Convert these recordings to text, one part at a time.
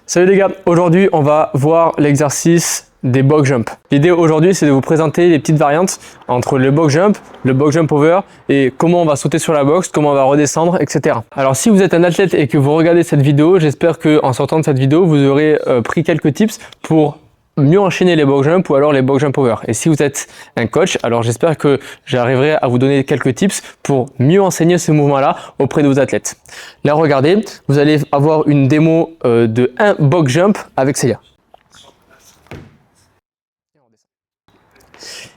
Salut les gars, aujourd'hui on va voir l'exercice des box jump. L'idée aujourd'hui c'est de vous présenter les petites variantes entre le box jump over et comment on va sauter sur la box, comment on va redescendre, etc. Alors si vous êtes un athlète et que vous regardez cette vidéo, j'espère qu'en sortant de cette vidéo vous aurez pris quelques tips pour mieux enchaîner les box jump ou alors les box jump over. Et si vous êtes un coach, alors j'espère que j'arriverai à vous donner quelques tips pour mieux enseigner ce mouvement-là auprès de vos athlètes. Là, regardez, vous allez avoir une démo de un box jump avec Seiya.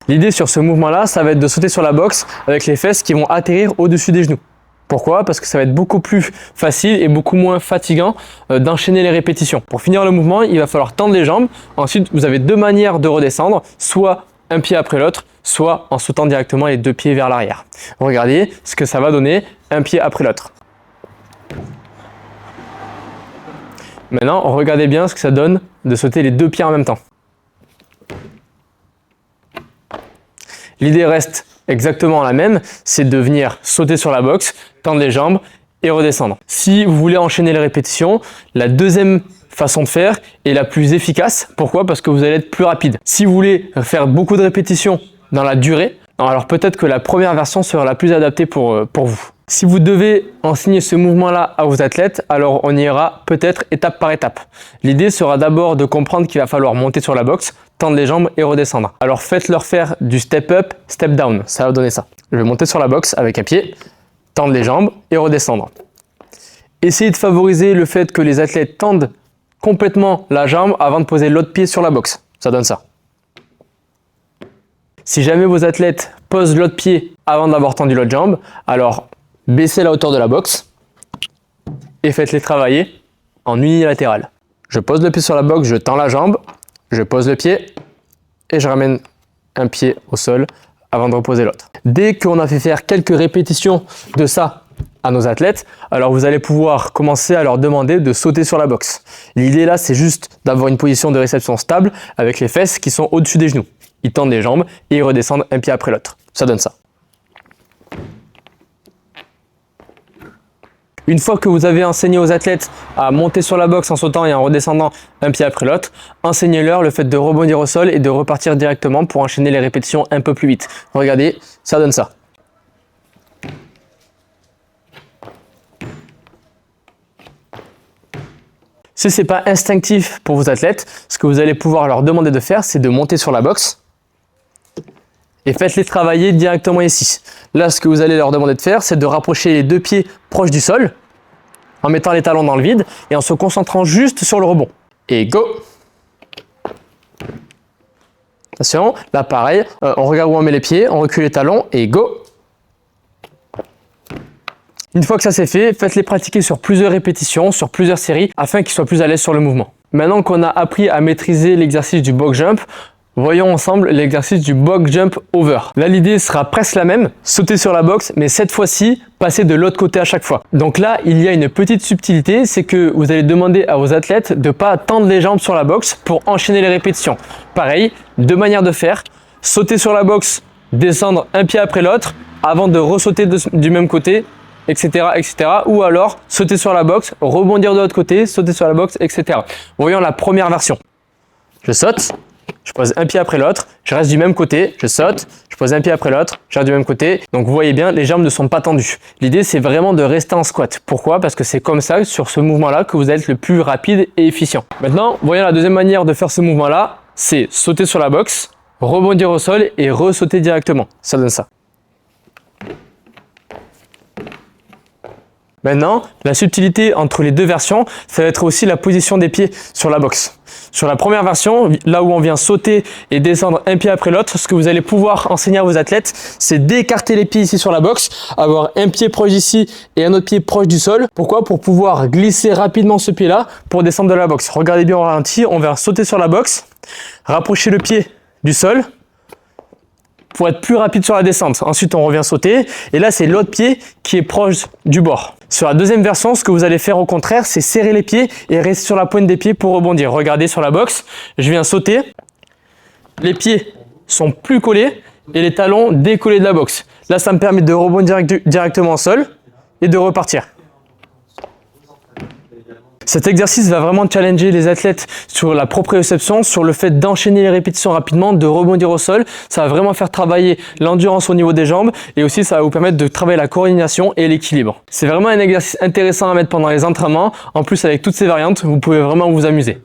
L'idée sur ce mouvement-là, ça va être de sauter sur la box avec les fesses qui vont atterrir au-dessus des genoux. Pourquoi? Parce que ça va être beaucoup plus facile et beaucoup moins fatigant d'enchaîner les répétitions. Pour finir le mouvement, il va falloir tendre les jambes. Ensuite, vous avez deux manières de redescendre, soit un pied après l'autre, soit en sautant directement les deux pieds vers l'arrière. Regardez ce que ça va donner, un pied après l'autre. Maintenant, regardez bien ce que ça donne de sauter les deux pieds en même temps. L'idée reste exactement la même, c'est de venir sauter sur la box, tendre les jambes et redescendre. Si vous voulez enchaîner les répétitions, la deuxième façon de faire est la plus efficace. Pourquoi? Parce que vous allez être plus rapide. Si vous voulez faire beaucoup de répétitions dans la durée, alors peut-être que la première version sera la plus adaptée pour vous. Si vous devez enseigner ce mouvement-là à vos athlètes, alors on ira peut-être étape par étape. L'idée sera d'abord de comprendre qu'il va falloir monter sur la box, tendre les jambes et redescendre. Alors faites-leur faire du step up, step down, ça va donner ça. Je vais monter sur la box avec un pied, tendre les jambes et redescendre. Essayez de favoriser le fait que les athlètes tendent complètement la jambe avant de poser l'autre pied sur la box, ça donne ça. Si jamais vos athlètes posent l'autre pied avant d'avoir tendu l'autre jambe, alors baissez la hauteur de la box et faites-les travailler en unilatéral. Je pose le pied sur la box, je tends la jambe, je pose le pied et je ramène un pied au sol avant de reposer l'autre. Dès qu'on a fait faire quelques répétitions de ça à nos athlètes, alors vous allez pouvoir commencer à leur demander de sauter sur la box. L'idée là, c'est juste d'avoir une position de réception stable avec les fesses qui sont au-dessus des genoux. Ils tendent les jambes et ils redescendent un pied après l'autre. Ça donne ça. Une fois que vous avez enseigné aux athlètes à monter sur la box en sautant et en redescendant un pied après l'autre, enseignez-leur le fait de rebondir au sol et de repartir directement pour enchaîner les répétitions un peu plus vite. Regardez, ça donne ça. Si ce n'est pas instinctif pour vos athlètes, ce que vous allez pouvoir leur demander de faire, c'est de monter sur la box et faites-les travailler directement ici. Là, ce que vous allez leur demander de faire, c'est de rapprocher les deux pieds proches du sol en mettant les talons dans le vide et en se concentrant juste sur le rebond. Et go! Attention, là pareil, on regarde où on met les pieds, on recule les talons et go! Une fois que ça c'est fait, faites-les pratiquer sur plusieurs répétitions, sur plusieurs séries, afin qu'ils soient plus à l'aise sur le mouvement. Maintenant qu'on a appris à maîtriser l'exercice du box jump, voyons ensemble l'exercice du box jump over. Là, l'idée sera presque la même, sauter sur la box, mais cette fois-ci, passer de l'autre côté à chaque fois. Donc là, il y a une petite subtilité, c'est que vous allez demander à vos athlètes de ne pas tendre les jambes sur la box pour enchaîner les répétitions. Pareil, deux manières de faire, sauter sur la box, descendre un pied après l'autre, avant de ressauter du même côté, etc., etc. Ou alors, sauter sur la box, rebondir de l'autre côté, sauter sur la box, etc. Voyons la première version. Je saute. Je pose un pied après l'autre, je reste du même côté, je saute, je pose un pied après l'autre, je reste du même côté. Donc vous voyez bien, les jambes ne sont pas tendues. L'idée, c'est vraiment de rester en squat. Pourquoi? Parce que c'est comme ça, sur ce mouvement-là, que vous allez être le plus rapide et efficient. Maintenant, voyons la deuxième manière de faire ce mouvement-là, c'est sauter sur la box, rebondir au sol et ressauter directement. Ça donne ça. Maintenant, la subtilité entre les deux versions, ça va être aussi la position des pieds sur la box. Sur la première version, là où on vient sauter et descendre un pied après l'autre, ce que vous allez pouvoir enseigner à vos athlètes, c'est d'écarter les pieds ici sur la box, avoir un pied proche d'ici et un autre pied proche du sol. Pourquoi? Pour pouvoir glisser rapidement ce pied-là pour descendre de la box. Regardez bien au ralenti, on vient sauter sur la box, rapprocher le pied du sol, pour être plus rapide sur la descente. Ensuite, on revient sauter et là, c'est l'autre pied qui est proche du bord. Sur la deuxième version, ce que vous allez faire au contraire, c'est serrer les pieds et rester sur la pointe des pieds pour rebondir. Regardez sur la box, je viens sauter, les pieds sont plus collés et les talons décollés de la box. Là, ça me permet de rebondir directement au sol et de repartir. Cet exercice va vraiment challenger les athlètes sur la proprioception, sur le fait d'enchaîner les répétitions rapidement, de rebondir au sol. Ça va vraiment faire travailler l'endurance au niveau des jambes et aussi ça va vous permettre de travailler la coordination et l'équilibre. C'est vraiment un exercice intéressant à mettre pendant les entraînements. En plus, avec toutes ces variantes, vous pouvez vraiment vous amuser.